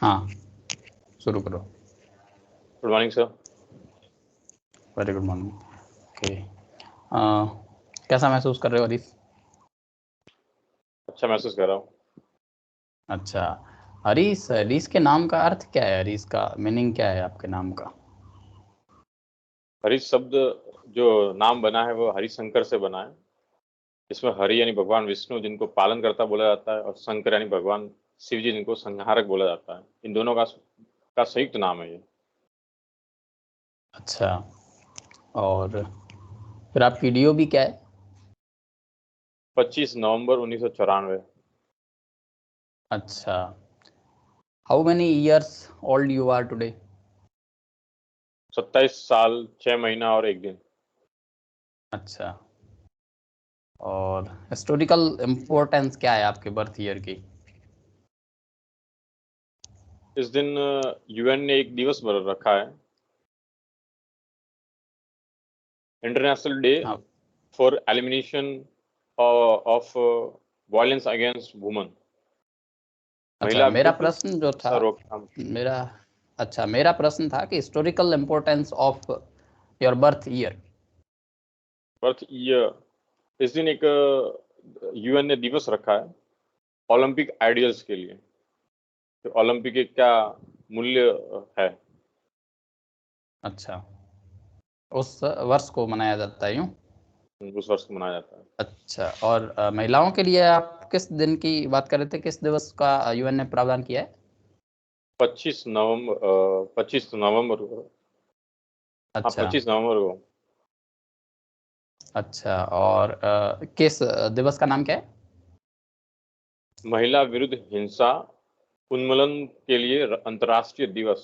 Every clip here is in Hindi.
हाँ, शुरू करो। Good morning sir. Very good morning. Okay, कैसा महसूस कर रहे हो हरीश? अच्छा महसूस कर रहा हूँ। अच्छा, हरीश, हरीश के नाम का अर्थ क्या है? हरीश का मीनिंग क्या है आपके नाम का? हरीश शब्द जो नाम बना है वो हरिशंकर से बना है। इसमें हरि यानी भगवान विष्णु जिनको पालन करता बोला जाता है, और शंकर यानी भगवान शिव जी जिनको संहारक बोला जाता है। इन दोनों का संयुक्त नाम है ये। अच्छा, और फिर आपकी डीओ भी क्या है? 25 नवंबर 1994। अच्छा, how many years old you are today? 27 साल 6 महीना और 1 दिन। अच्छा, और हिस्टोरिकल इम्पोर्टेंस क्या है आपके बर्थ ईयर की? इस दिन यूएन ने एक दिवस रखा है, इंटरनेशनल डे हाँ, for elimination of violence against woman. अच्छा, महिला मेरा विरुद्ध प्रश्न जो था, रोकथाम। मेरा मेरा प्रश्न था कि historical importance of your birth year. Birth year, इस दिन एक यूएन ने दिवस रखा है ओलंपिक आइडियल्स के लिए। तो ओलंपिक के क्या मूल्य है। अच्छा, उस वर्ष को मनाया जाता है यूँ? उस वर्ष को मनाया जाता है। अच्छा, और महिलाओं के लिए आप किस दिन की बात कर रहे थे? किस दिवस का यूएन ने प्रावधान किया है? 25 नवंबर को। हाँ, अच्छा 25 नवंबर को। अच्छा, और किस दिवस का नाम क्या है? महिला विरुद्ध हिंसा उन्मूलन के लिए अंतर्राष्ट्रीय दिवस।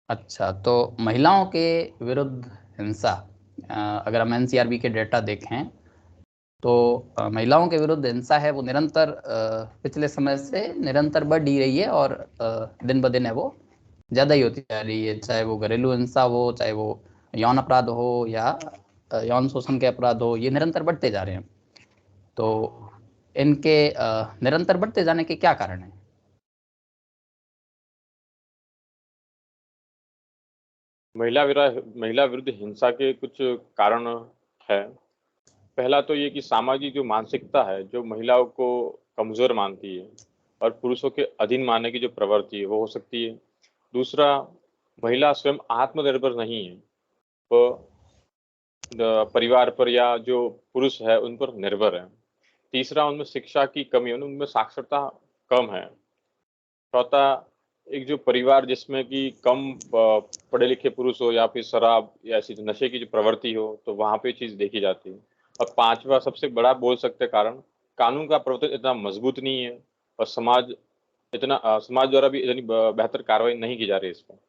अच्छा, तो महिलाओं के विरुद्ध हिंसा, अगर हम एनसीआरबी के डेटा देखें तो महिलाओं के विरुद्ध हिंसा है वो निरंतर पिछले समय से निरंतर बढ़ ही रही है, और दिन ब दिन है वो ज़्यादा ही होती जा रही है। चाहे वो घरेलू हिंसा हो, चाहे वो यौन अपराध हो, या यौन शोषण के अपराध हो, ये निरंतर बढ़ते जा रहे हैं। तो इनके निरंतर बढ़ते जाने के क्या कारण हैं? महिला विरुद्ध हिंसा के कुछ कारण है। पहला तो ये कि सामाजिक जो मानसिकता है जो महिलाओं को कमजोर मानती है और पुरुषों के अधीन मानने की जो प्रवृत्ति है वो हो सकती है। दूसरा, महिला स्वयं आत्मनिर्भर नहीं है, वो परिवार पर या जो पुरुष है उन पर निर्भर है। तीसरा, उनमें शिक्षा की कमी है, उनमें साक्षरता कम है। चौथा, एक जो परिवार जिसमें कि कम पढ़े लिखे पुरुष हो या फिर शराब या ऐसी नशे की जो प्रवृत्ति हो तो वहाँ पे चीज़ देखी जाती है। और पांचवा सबसे बड़ा बोल सकते हैं कारण, कानून का प्रवर्तन इतना मजबूत नहीं है और समाज द्वारा भी इतनी बेहतर कार्रवाई नहीं की जा रही है इस पर।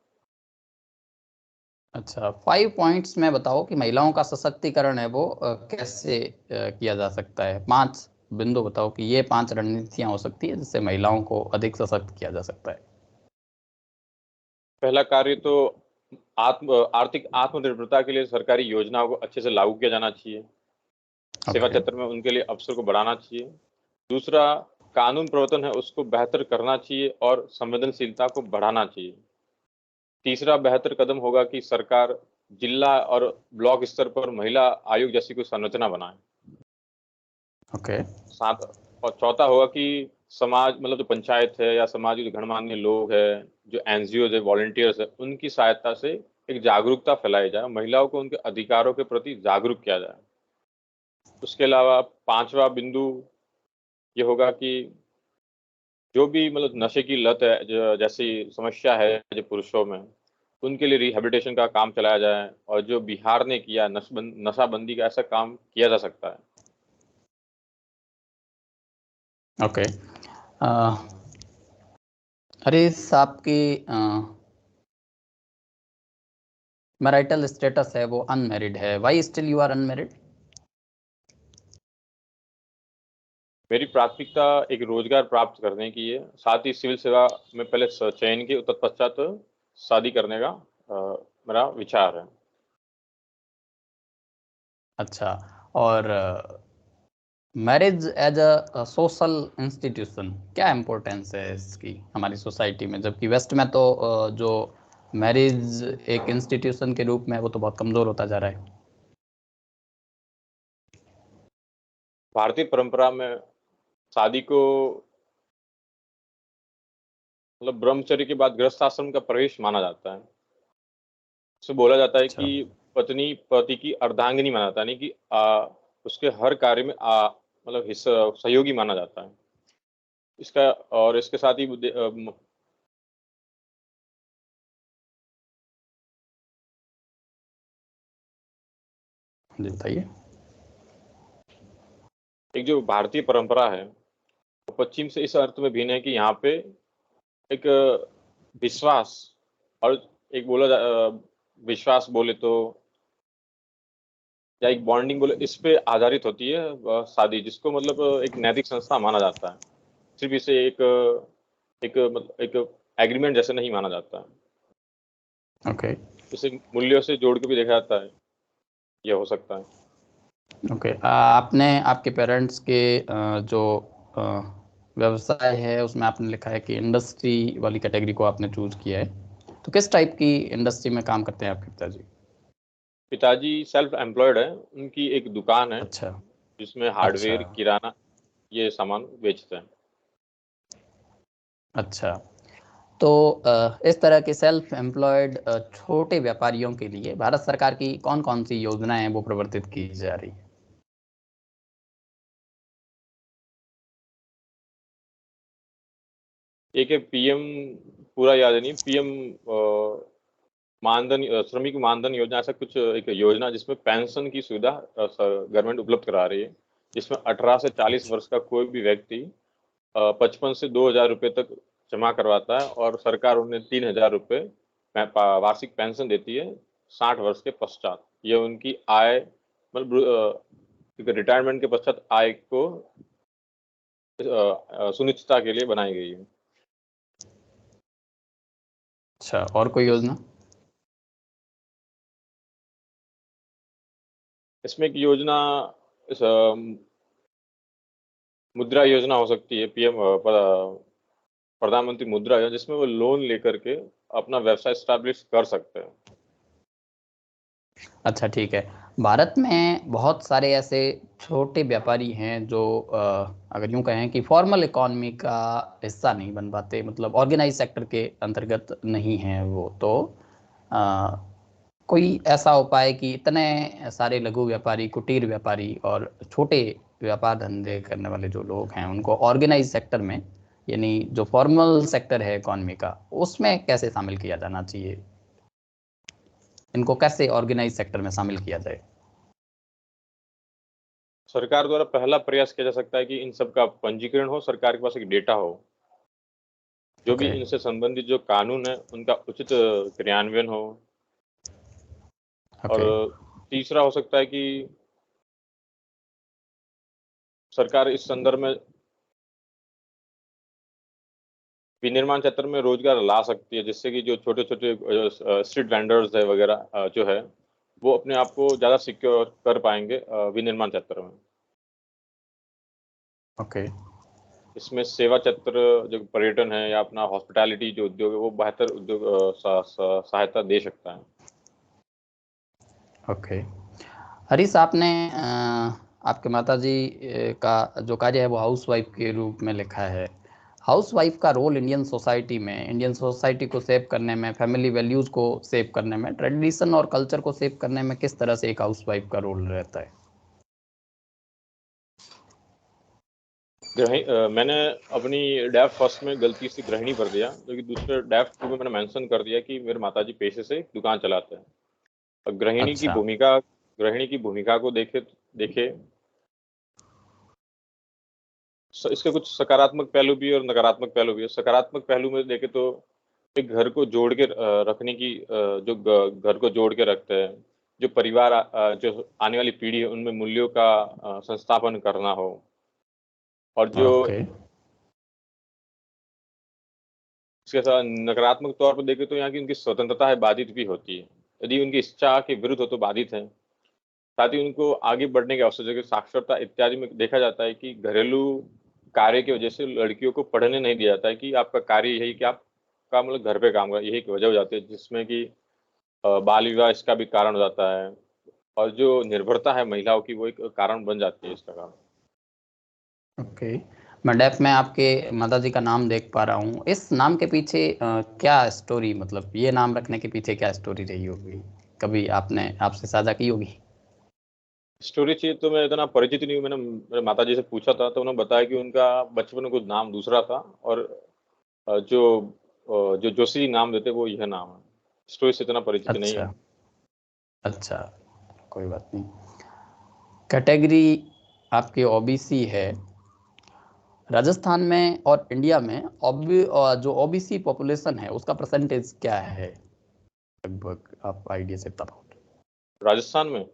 अच्छा, 5 पॉइंट्स में बताओ कि महिलाओं का सशक्तिकरण है वो कैसे किया जा सकता है। 5 बिंदु बताओ कि ये 5 रणनीतियां हो सकती है जिससे महिलाओं को अधिक सशक्त किया जा सकता है। पहला कार्य तो आर्थिक आत्मनिर्भरता के लिए सरकारी योजनाओं को अच्छे से लागू किया जाना चाहिए। सेवा ओके, क्षेत्र में उनके लिए अवसर को बढ़ाना चाहिए। दूसरा, कानून प्रवर्तन है उसको बेहतर करना चाहिए और संवेदनशीलता को बढ़ाना चाहिए। तीसरा बेहतर कदम होगा कि सरकार जिला और ब्लॉक स्तर पर महिला आयोग जैसी कोई संरचना बनाए। ओके, साथ और चौथा होगा कि समाज मतलब जो पंचायत है या समाज के जो गणमान्य लोग हैं, जो एनजीओ है, वॉलंटियर्स है, उनकी सहायता से एक जागरूकता फैलाई जाए, महिलाओं को उनके अधिकारों के प्रति जागरूक किया जाए। उसके अलावा पांचवा बिंदु ये होगा कि जो भी मतलब नशे की लत है जैसी समस्या है जो पुरुषों में, उनके लिए रिहेबिलिटेशन का काम चलाया जाए, और जो बिहार ने किया नशाबंदी का ऐसा काम किया जा सकता है। ओके, अरे साहब की मैरिटल स्टेटस है वो अनमैरिड है। Why still you are unmarried? मेरी प्राथमिकता एक रोजगार प्राप्त करने की है, साथ ही सिविल सेवा में पहले चयन के तत्पश्चात शादी करने का मेरा विचार है। अच्छा, और marriage as a social institution, क्या इम्पोर्टेंस है इसकी हमारी सोसाइटी में, जबकि वेस्ट में तो जो मैरिज एक इंस्टीट्यूशन के रूप में वो तो बहुत कमज़ोर होता जा रहा है। भारतीय परंपरा में शादी को मतलब ब्रह्मचर्य के बाद गृहस्थ आश्रम का प्रवेश माना जाता है। उससे बोला जाता है अच्छा। कि पत्नी पति की अर्धांगिनी माना जाता है, यानी कि उसके हर कार्य में मतलब हिस्सा सहयोगी माना जाता है। इसका और इसके साथ ही जी बताइए। एक जो भारतीय परंपरा है वो पश्चिम से इस अर्थ में भिन्न है कि यहाँ पे एक विश्वास और एक विश्वास बोले तो या एक बॉन्डिंग बोले, इस पे आधारित होती है शादी, जिसको मतलब एक नैतिक संस्था माना जाता है। सिर्फ इसे एक मतलब एक एग्रीमेंट जैसे नहीं माना जाता है। ओके। इसे मूल्यों से जोड़ के भी देखा जाता है, यह हो सकता है। ओके, आपने आपके पेरेंट्स के जो अ, व्यवसाय है उसमें आपने लिखा है कि इंडस्ट्री वाली कैटेगरी को आपने चूज किया है, तो किस टाइप की इंडस्ट्री में काम करते हैं आपके पिताजी? पिताजी सेल्फ एम्प्लॉयड है, उनकी एक दुकान है अच्छा। जिसमें अच्छा। हार्डवेयर, किराना ये सामान बेचते हैं। अच्छा। तो इस तरह के सेल्फ एम्प्लॉयड छोटे व्यापारियों के लिए भारत सरकार की कौन कौन सी योजनाएं हैं वो प्रवर्तित की जा रही है? एक है पीएम, पूरा याद नहीं, पीएम मानधन श्रमिक मानधन योजना, ऐसा कुछ एक योजना जिसमें पेंशन की सुविधा गवर्नमेंट उपलब्ध करा रही है, जिसमें 18 से 40 अच्छा। वर्ष का कोई भी व्यक्ति 55 से 2,000 रुपये तक जमा करवाता है और सरकार उन्हें 3,000 रुपये वार्षिक पेंशन देती है 60 वर्ष के पश्चात। यह उनकी आय मतलब रिटायरमेंट के पश्चात आय को सुनिश्चितता के लिए बनाई गई है। अच्छा, और कोई इस योजना? इसमें एक योजना इस मुद्रा योजना हो सकती है, पीएम प्रधानमंत्री मुद्रा योजना, जिसमें वो लोन लेकर के अपना व्यवसाय स्टैब्लिश कर सकते हैं। अच्छा, ठीक है। भारत में बहुत सारे ऐसे छोटे व्यापारी हैं जो अगर यूं कहें कि फॉर्मल इकॉनमी का हिस्सा नहीं बन पाते, मतलब ऑर्गेनाइज सेक्टर के अंतर्गत नहीं हैं वो, तो अ, कोई ऐसा उपाय कि इतने सारे लघु व्यापारी, कुटीर व्यापारी और छोटे व्यापार धंधे करने वाले जो लोग हैं उनको ऑर्गेनाइज सेक्टर में, यानी जो फॉर्मल सेक्टर है इकॉनमी का, उसमें कैसे शामिल किया जाना चाहिए? इनको कैसे ऑर्गेनाइज सेक्टर में शामिल किया जाए? सरकार द्वारा पहला प्रयास किया जा सकता है कि इन सब का पंजीकरण हो, सरकार के पास एक डेटा हो, जो भी ओके। इनसे संबंधित जो कानून है उनका उचित क्रियान्वयन हो। और ओके। तीसरा हो सकता है कि सरकार इस संदर्भ में विनिर्माण क्षेत्र में रोजगार ला सकती है, जिससे कि जो छोटे छोटे स्ट्रीट वेंडर्स है वगैरह जो है वो अपने आप को ज़्यादा सिक्योर कर पाएंगे विनिर्माण क्षेत्र में। ओके। इसमें सेवा क्षेत्र, जो पर्यटन है या अपना हॉस्पिटैलिटी जो उद्योग है, वो बेहतर उद्योग सहायता दे सकता है। ओके। हरीश, आपने आपके माताजी का जो कार्य है वो हाउस वाइफ के रूप में लिखा है। हाउस वाइफ का रोल इंडियन सोसाइटी में, इंडियन सोसाइटी को सेव करने में, फैमिली वैल्यूज़ को सेव करने में, ट्रेडिशन और कल्चर को सेव करने में किस तरह से एक हाउस वाइफ का रोल रहता है? मैंने अपनी डैफ फर्स्ट में गलती से गृहिणी भर दिया, जो कि दूसरे डैफ टू में मैंने मेंशन कर दिया कि मेरे माताजी पेशे से एक दुकान चलाते हैं। और अच्छा। गृहिणी की भूमिका को देखे देखे इसके कुछ सकारात्मक पहलू भी और नकारात्मक पहलू भी है। सकारात्मक पहलू में देखे तो एक घर को जोड़ के रखने की जो घर को जोड़ के रखते हैं, जो परिवार जो आने वाली पीढ़ी है उनमें मूल्यों का संस्थापन करना हो। और जो ओके। इसके साथ नकारात्मक तौर पर देखें तो यहाँ की उनकी स्वतंत्रता है बाधित भी होती है, यदि उनकी इच्छा के विरुद्ध हो तो बाधित है। साथ ही उनको आगे बढ़ने के अवसर, जैसे साक्षरता इत्यादि में देखा जाता है कि घरेलू कार्य की वजह से लड़कियों को पढ़ने नहीं दिया जाता है कि आपका कार्य यही कि आपका मतलब घर पे काम करें, यही एक वजह हो जाती है, जिसमें कि बाल विवाह इसका भी कारण हो जाता है, और जो निर्भरता है महिलाओं की वो एक कारण बन जाती है इसका कारण। ओके। मैं डैप में आपके माताजी का नाम देख पा रहा हूँ। इस नाम के पीछे क्या स्टोरी, मतलब ये नाम रखने के पीछे क्या स्टोरी रही होगी, कभी आपने आपसे साझा की होगी? स्टोरी चाहिए तो मैं इतना परिचित नहीं हूँ, मैंने मेरे माताजी से पूछा था तो उन्होंने बताया कि उनका बचपन में कुछ नाम दूसरा था, और जो जोशी नाम देते वो यह नाम है। स्टोरी से इतना परिचित नहीं अच्छा, हूँ। अच्छा, कोई बात नहीं। कैटेगरी आपकी ओबीसी है। राजस्थान में और इंडिया में जो ओबीसी पॉपुलेशन है उसका परसेंटेज क्या है लगभग, आप आइडिया से बता पाओ? राजस्थान में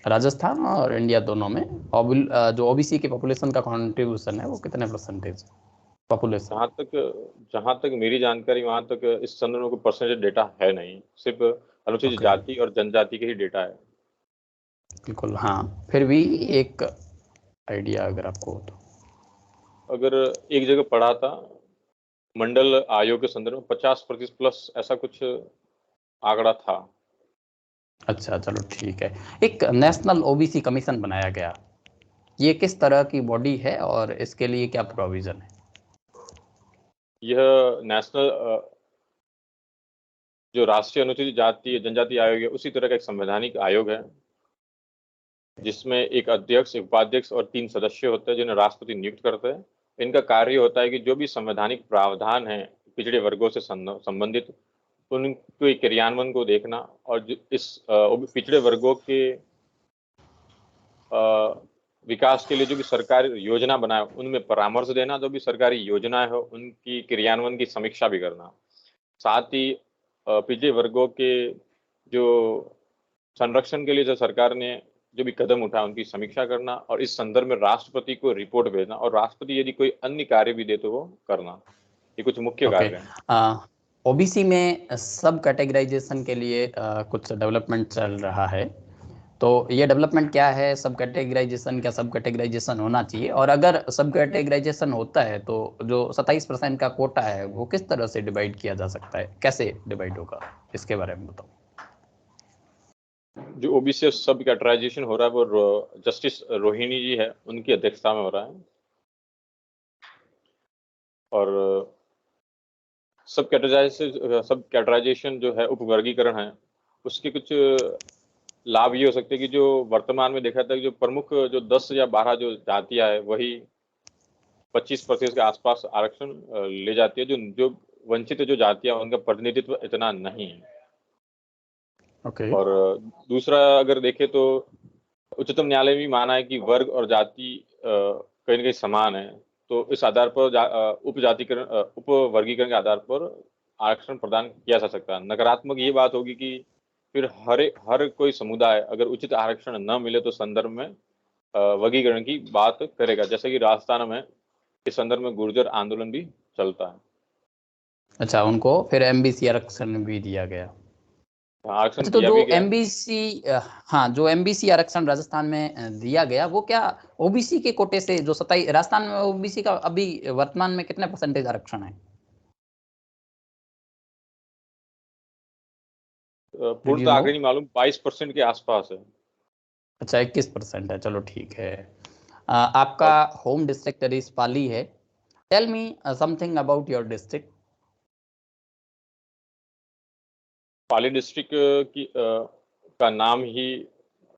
राजस्थान और इंडिया दोनों में जो ओबीसी के पॉपुलेशन का कंट्रीब्यूशन है वो कितने परसेंटेज पॉपुलेशन? जहाँ तक मेरी जानकारी, वहाँ तक इस संदर्भ में कोई परसेंटेज डेटा है नहीं, सिर्फ अनुसूचित ओके, जाति और जनजाति के ही डेटा है। बिल्कुल, हाँ, फिर भी एक आइडिया अगर आपको हो तो। अगर एक जगह पढ़ा था, मंडल आयोग के संदर्भ में 50% प्लस ऐसा कुछ आंकड़ा था। अच्छा, चलो ठीक है। एक नेशनल ओबीसी कमीशन बनाया गया, ये किस तरह की बॉडी है और इसके लिए क्या प्रोविजन है? यह नेशनल जो राष्ट्रीय अनुसूचित जाति जनजाति आयोग है, उसी तरह का एक संवैधानिक आयोग है, जिसमें एक अध्यक्ष, एक उपाध्यक्ष और 3 सदस्य होते हैं, जिन्हें राष्ट्रपति नियुक्त करते हैं। इनका कार्य होता है कि जो भी संवैधानिक प्रावधान है पिछड़े वर्गों से संबंधित, उनके क्रियान्वयन को देखना, और इस पिछड़े वर्गों के विकास के लिए जो भी सरकार योजना बनाए उनमें परामर्श देना, जो भी सरकारी योजनाएं हो उनकी क्रियान्वयन की समीक्षा भी करना। साथ ही पिछड़े वर्गों के जो संरक्षण के लिए जो सरकार ने जो भी कदम उठाए उनकी समीक्षा करना, और इस संदर्भ में राष्ट्रपति को रिपोर्ट भेजना, और राष्ट्रपति यदि कोई अन्य कार्य भी दे तो वो करना। ये कुछ मुख्य ओके। कार्य हैं। ओबीसी में सब कैटेगराइजेशन के लिए कुछ डेवलपमेंट चल रहा है, तो ये डेवलपमेंट क्या है? सब कैटेगराइजेशन, क्या सब कैटेगराइजेशन होना चाहिए? और अगर सब कैटेगराइजेशन होता है तो जो 27% का कोटा है वो किस तरह से डिवाइड किया जा सकता है, कैसे डिवाइड होगा, इसके बारे में बताओ। जो ओबीसी सब कैटेगराइजेशन हो रहा है वो जस्टिस रोहिणी जी है, उनकी अध्यक्षता में हो रहा है, और सब कैटेगराइजेशन जो है उपवर्गीकरण है, उसके कुछ लाभ ये हो सकते हैं कि जो वर्तमान में देखा था कि जो प्रमुख जो 10 या 12 जो जातियां है वही 25% के आसपास आरक्षण ले जाती है, जो जो वंचित जो जातियां उनका प्रतिनिधित्व इतना नहीं है। ओके। और दूसरा अगर देखें तो उच्चतम न्यायालय भी माना है कि वर्ग और जाति कहीं न कहीं समान है, तो इस आधार पर उप वर्गीकरण के आधार पर आरक्षण प्रदान किया जा सकता है। नकारात्मक ये बात होगी कि फिर हर कोई समुदाय अगर उचित आरक्षण न मिले तो संदर्भ में वर्गीकरण की बात करेगा, जैसे कि राजस्थान में इस संदर्भ में गुर्जर आंदोलन भी चलता है। अच्छा, उनको फिर एमबीसी आरक्षण भी दिया गया। आरक्षण अच्छा, तो दिया जो भी गया। एमबीसी, हाँ, जो एमबीसी आरक्षण राजस्थान में दिया गया वो क्या ओबीसी के कोटे से, जो 27 राजस्थान में ओबीसी का अभी वर्तमान में कितने परसेंटेज आरक्षण है? डिड यू पूर्णतः नो? आंकड़े नहीं मालूम, 22% के आसपास है। अच्छा, 21% है, चलो ठीक है। आपका और होम डिस्ट्रिक्ट इज पाली है। Tell me something about your district. Pali district का नाम ही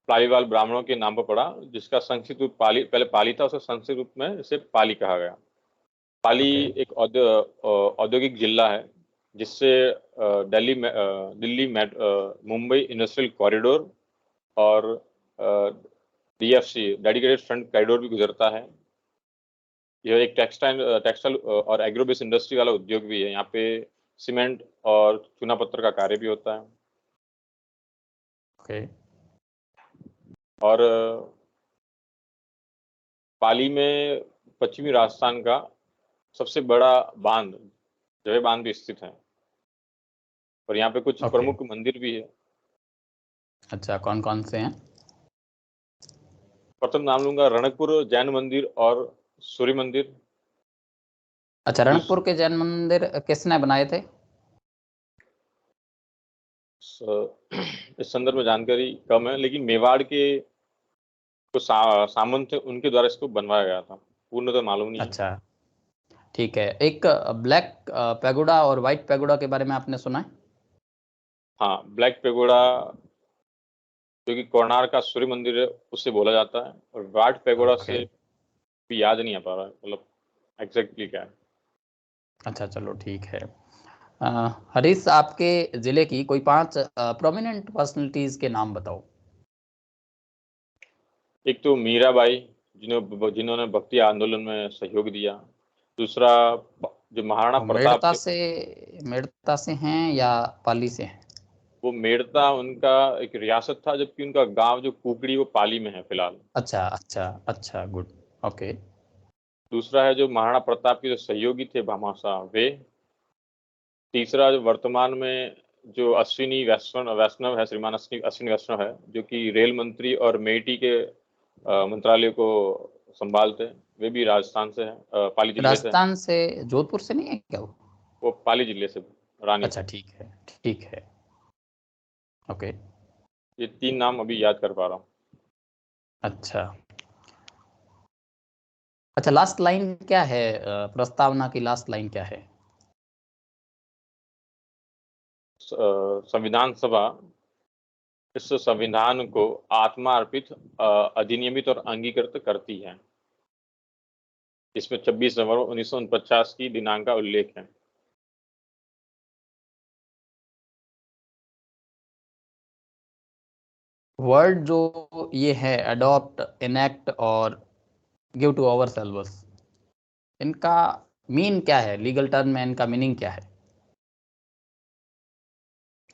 पालीवाल ब्राह्मणों के नाम पर पड़ा, जिसका संक्षिप्त रूप पाली, पहले पाली था, उसका संक्षिप्त रूप में इसे पाली कहा गया। पाली ओके, एक औद्योगिक जिला है, जिससे मुंबई इंडस्ट्रियल कॉरिडोर और डीएफसी डेडिकेटेड फ्रंट कॉरिडोर भी गुजरता है। यह एक टेक्सटाइल और एग्रो बेस्ड इंडस्ट्री वाला उद्योग भी है। यहाँ पे सीमेंट और चूना पत्थर का कार्य भी होता है। ओके, और पाली में पश्चिमी राजस्थान का सबसे बड़ा बांध जय बांध भी स्थित है, और यहाँ पे कुछ ओके। प्रमुख मंदिर भी है। अच्छा, कौन कौन से हैं? प्रथम नाम लूंगा रणकपुर जैन मंदिर और सूर्य मंदिर। अच्छा, रणकपुर के जैन मंदिर किसने बनाए थे? इस संदर्भ में जानकारी कम है, लेकिन मेवाड़ के जो सामंत थे उनके द्वारा इसको बनवाया गया था, पूर्णतः मालूम नहीं है। अच्छा, ठीक है। एक ब्लैक पैगोडा और व्हाइट पैगोडा के बारे में आपने सुना है? हाँ, ब्लैक पेगोडा जो कि कोणार्क का सूर्य मंदिर है उससे बोला जाता है, और व्हाइट पेगोडा ओके। से भी याद नहीं आ पा रहा है, मतलब एग्जैक्टली क्या है। अच्छा, चलो ठीक है। हरीश, आपके जिले की कोई 5 प्रोमिनेंट पर्सनैलिटीज के नाम बताओ। एक तो मीराबाई, जिन्होंने भक्ति आंदोलन में सहयोग दिया। दूसरा जो महाराणा वो प्रताप थे, मेड़ता से हैं या पाली से हैं? वो मेड़ता उनका एक रियासत था, जबकि उनका गांव जो कुकड़ी वो पाली में है फिलहाल। अच्छा अच्छा अच्छा, गुड। ओके। दूसरा है जो महाराणा प्रताप के जो सहयोगी थे भामाशाह वे। तीसरा जो वर्तमान में जो अश्विनी वैष्णव वैष्णव है, श्रीमान अश्विनी वैष्णव है, जो कि रेल मंत्री और मेटी के मंत्रालय को संभालते हैं, वे भी राजस्थान से हैं, पाली जिले से हैं। राजस्थान से, जोधपुर से नहीं है क्या वो? वो पाली जिले से, रानी अच्छा, से। ठीक है ठीक है। ओके। ये 3 नाम अभी याद कर पा रहा हूँ। अच्छा अच्छा, लास्ट लाइन क्या है? प्रस्तावना की लास्ट लाइन क्या है? संविधान सभा इस संविधान को आत्मा अर्पित, अधिनियमित और अंगीकृत करती है। इसमें 26 नवंबर 1949 की दिनांक का उल्लेख है। वर्ड जो ये है, अडॉप्ट, इनेक्ट और गिव टू आवर सेल्वस, इनका मीन क्या है? लीगल टर्म में इनका मीनिंग क्या है?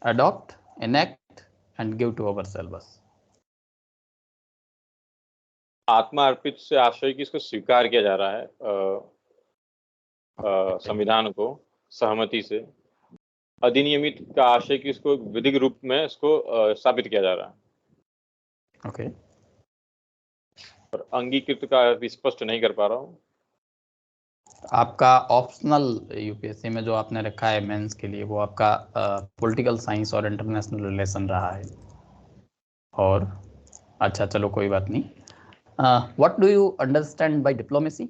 Adopt, enact and give to ourselves. आत्मा अर्पित से आशय की इसको स्वीकार किया जा रहा है, संविधान को सहमति से। अधिनियमित का आशय की इसको विधिक रूप में इसको स्थापित किया जा रहा है। ओके। और अंगीकृत का भी स्पष्ट नहीं कर पा रहा हूँ। आपका ऑप्शनल यूपीएससी में जो आपने रखा है मेंस के लिए, वो आपका पॉलिटिकल साइंस और इंटरनेशनल रिलेशन रहा है। और अच्छा, चलो कोई बात नहीं। What do you understand by diplomacy?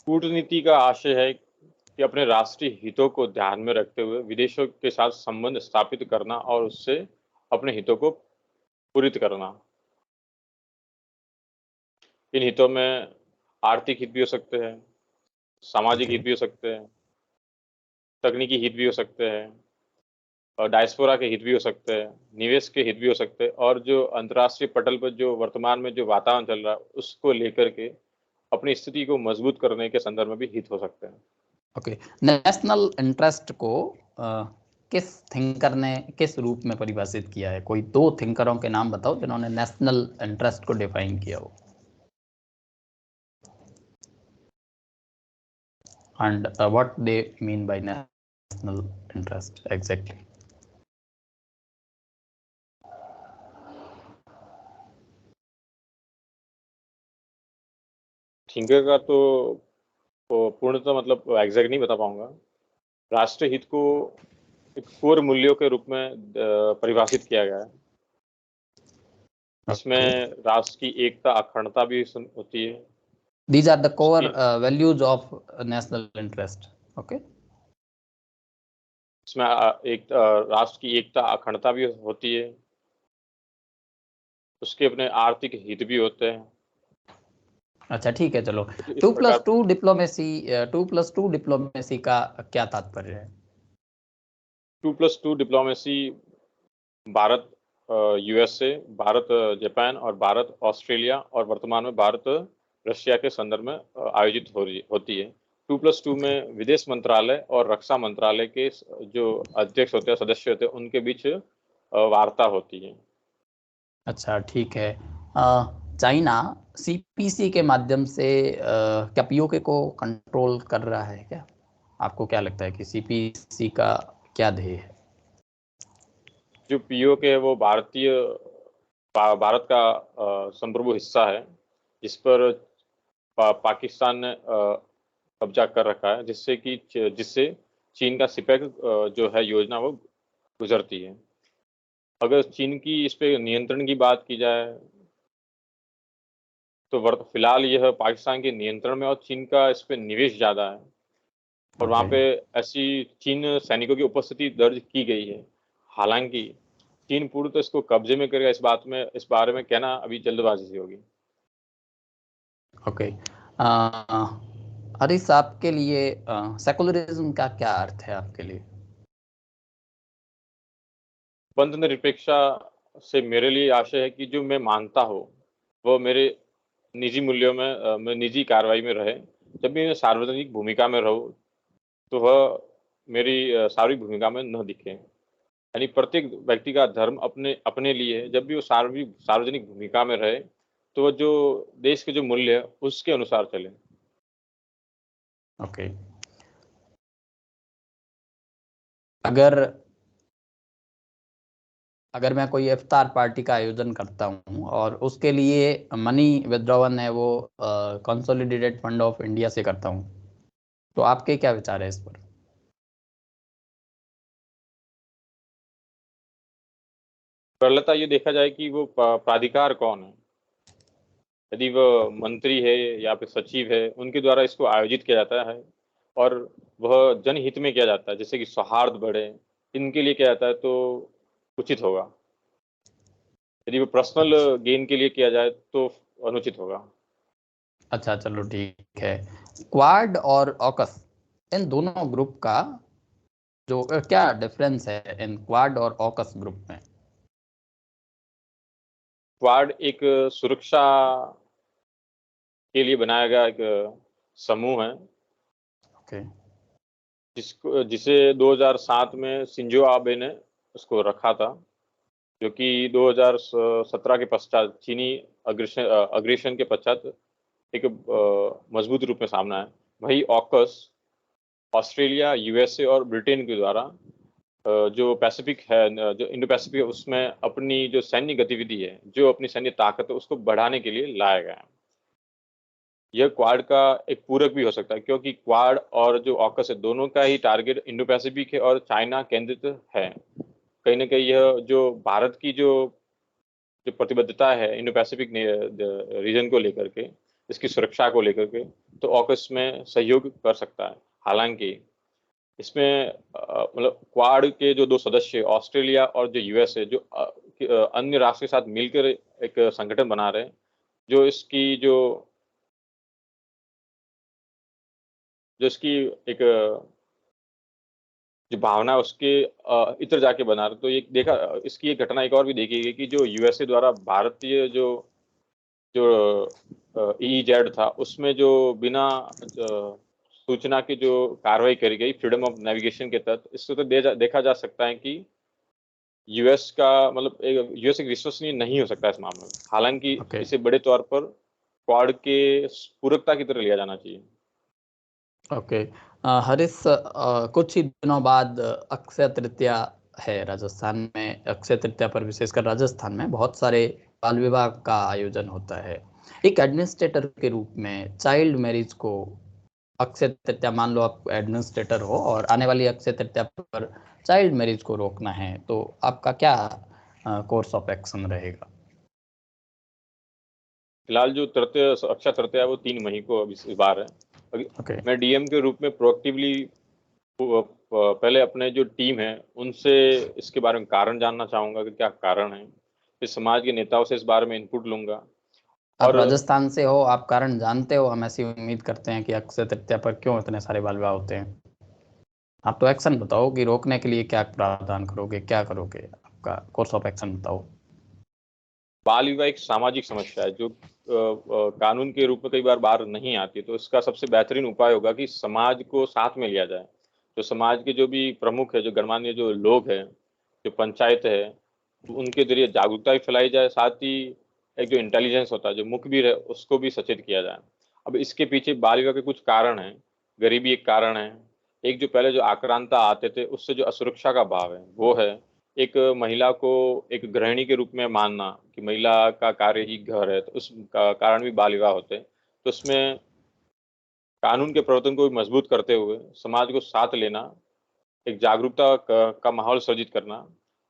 कूटनीति का आशय है कि अपने राष्ट्रीय हितों को ध्यान में रखते हुए विदेशों के साथ संबंध स्थापित करना और उससे अपने हितों को पूरित करना। इन हितों में आर्थिक हित भी हो सकते हैं, सामाजिक ओके। हित भी हो सकते हैं, तकनीकी हित भी हो सकते हैं, और डायस्पोरा के हित भी हो सकते हैं, निवेश के हित भी हो सकते हैं, और जो अंतर्राष्ट्रीय पटल पर जो वर्तमान में जो वातावरण चल रहा है उसको लेकर के अपनी स्थिति को मजबूत करने के संदर्भ में भी हित हो सकते हैं। ओके। नेशनल इंटरेस्ट को किस थिंकर ने किस रूप में परिभाषित किया है? कोई 2 थिंकरों के नाम बताओ जिन्होंने नेशनल इंटरेस्ट को डिफाइन किया हो। And what they mean by national interest exactly? Thinker का तो पूर्णतः मतलब एग्जैक्ट नहीं बता पाऊंगा। राष्ट्रीय हित को एक कोर मूल्यों के रूप में परिभाषित किया गया है। इसमें ओके। राष्ट्र की एकता अखंडता भी होती है। These are the core उसकी values of national interest. Okay. इसमें एक राष्ट्र की एकता अखंडता भी होती है। उसके अपने आर्थिक हित भी होते हैं। अच्छा, ठीक है, चलो। इस प्रकार 2+2 डिप्लोमेसी का क्या तात्पर्य है? 2+2 diplomacy Bharat USA, Bharat Japan और भारत ऑस्ट्रेलिया और वर्तमान में भारत रशिया के संदर्भ में आयोजित होती है। 2+2 Okay. में विदेश मंत्रालय और रक्षा मंत्रालय के जो अध्यक्ष होते हैं, सदस्य होते हैं, उनके बीच वार्ता होती है। अच्छा, ठीक है। चाइना सीपीसी के माध्यम से क्या पीओके को कंट्रोल कर रहा है क्या? आपको क्या लगता है कि सीपीसी का क्या ध्येय है? जो पीओके है वो भारत का संप्रभु हिस्सा है, जिस पर पाकिस्तान ने कब्जा कर रखा है, जिससे चीन का सिपेक जो है योजना वो गुजरती है। अगर चीन की इस पे नियंत्रण की बात की जाए तो फिलहाल यह पाकिस्तान के नियंत्रण में, और चीन का इस पे निवेश ज़्यादा है, और वहाँ पे ऐसी चीन सैनिकों की उपस्थिति दर्ज की गई है। हालांकि चीन पूरी तो इसको कब्जे में करेगा, इस बारे में कहना अभी जल्दबाजी से होगी। ओके, हरीश, आपके लिए सेकुलरिज्म का क्या अर्थ है आपके लिए? पंथ निरपेक्षता से मेरे लिए आशय है कि जो मैं मानता हूँ वो मेरे निजी मूल्यों में, मैं निजी कार्रवाई में रहे। जब भी मैं सार्वजनिक भूमिका में रहूँ तो वह मेरी सार्वजनिक भूमिका में न दिखे। यानी प्रत्येक व्यक्ति का धर्म अपने अपने लिए है। जब भी वो सार्वजनिक भूमिका में रहे तो वो जो देश के जो मूल्य है उसके अनुसार चले। ओके, अगर मैं कोई इफ्तार पार्टी का आयोजन करता हूँ और उसके लिए मनी विथड्रॉवन है वो कंसोलिडेटेड फंड ऑफ इंडिया से करता हूँ, तो आपके क्या विचार है इस पर? सरलता ये देखा जाए कि वो प्राधिकार कौन है। यदि वह मंत्री है या फिर सचिव है, उनके द्वारा इसको आयोजित किया जाता है और वह जनहित में किया जाता है, जैसे कि सौहार्द बढ़े, इनके लिए किया जाता है तो उचित होगा। यदि वो पर्सनल गेन के लिए किया जाए तो अनुचित होगा। अच्छा, चलो ठीक है। क्वाड और ऑकस, इन दोनों ग्रुप का जो क्या डिफरेंस है इन क्वाड और ऑकस ग्रुप में? क्वाड एक सुरक्षा के लिए बनाया गया एक समूह है, ओके, जिसे 2007 में शिंजो आबे ने उसको रखा था, जो कि 2017 के पश्चात चीनी अग्रेशन के पश्चात एक मजबूत रूप में सामना है। वही ऑकस ऑस्ट्रेलिया, यूएसए और ब्रिटेन के द्वारा जो पैसिफिक है, जो इंडो पैसिफिक है, उसमें अपनी जो सैन्य गतिविधि है, जो अपनी सैन्य ताकत है, उसको बढ़ाने के लिए लाया गया है। यह क्वाड का एक पूरक भी हो सकता है, क्योंकि क्वाड और जो ऑकस है दोनों का ही टारगेट इंडो पैसिफिक है और चाइना केंद्रित है। कहीं ना कहीं यह जो भारत की जो जो प्रतिबद्धता है इंडो पैसिफिक रीजन को लेकर के, इसकी सुरक्षा को लेकर के, तो ऑकस में सहयोग कर सकता है। हालांकि इसमें मतलब क्वाड के जो दो सदस्य ऑस्ट्रेलिया और जो यूएस है, जो अन्य राष्ट्र के साथ मिलकर एक संगठन बना रहे हैं, जो इसकी जो इसकी एक जो भावना है उसके इतर जाके बना रहे। तो ये देखा, इसकी एक घटना एक और भी देखी गई कि जो यूएसए द्वारा भारतीय जो जो ईईजेड था, उसमें जो बिना सूचना की जो कार्रवाई करी गई फ्रीडम ऑफ नेविगेशन के तहत, इससे तो देखा जा सकता है कि यूएस का मतलब यूएस एक विश्वसनीय नहीं हो सकता इस मामले में। हालांकि ओके, इसे बड़े तौर पर क्वाड के पूरकता की तरह लिया जाना चाहिए। ओके। हरीश, कुछ ही दिनों बाद अक्षय तृतीया है राजस्थान में। अक्षय तृतीया पर विशेषकर राजस्थान में बहुत सारे बाल विवाह का आयोजन होता है। एक एडमिनिस्ट्रेटर के रूप में चाइल्ड मैरिज को, अक्षय तृतीया, मान लो आप एडमिनिस्ट्रेटर हो और आने वाली अक्षय तृतीया पर चाइल्ड मैरिज को रोकना है, तो आपका क्या कोर्स ऑफ एक्शन रहेगा? फिलहाल जो अक्षय तृतीया है वो 3 मई को इस बार है। ओके, मैं डीएम के रूप में प्रोएक्टिवली पहले अपने जो टीम है उनसे इसके बारे में कारण जानना चाहूंगा कि क्या कारण है। फिर समाज के नेताओं से इस बारे में इनपुट लूंगा। आप और राजस्थान से हो, आप कारण जानते हो। हम ऐसी उम्मीद करते हैं कि अक्षय तृतीया पर क्यों इतने सारे बाल विवाह होते हैं। आप तो एक्शन बताओ कि रोकने के लिए क्या प्रावधान करोगे, क्या करोगे, आपका कोर्स ऑफ एक्शन बताओ। बाल विवाह एक सामाजिक समस्या है जो कानून के रूप में कई बार बाहर नहीं आती। तो इसका सबसे बेहतरीन उपाय होगा कि समाज को साथ में लिया जाए। जो समाज के जो भी प्रमुख है, जो गणमान्य जो लोग हैं, जो पंचायत है, उनके जरिए जागरूकता भी फैलाई जाए। साथ ही एक जो इंटेलिजेंस होता है, जो मुखबिर है, उसको भी सचेत किया जाए। अब इसके पीछे बाल विवाह के कुछ कारण हैं। गरीबी एक कारण है। एक जो पहले जो आक्रांता आते थे, उससे जो असुरक्षा का भाव है वो है। एक महिला को एक गृहिणी के रूप में मानना कि महिला का कार्य ही घर है, तो उस कारण भी बाल विवाह होते हैं। तो उसमें कानून के प्रवर्तन को भी मजबूत करते हुए समाज को साथ लेना, एक जागरूकता का माहौल सृजित करना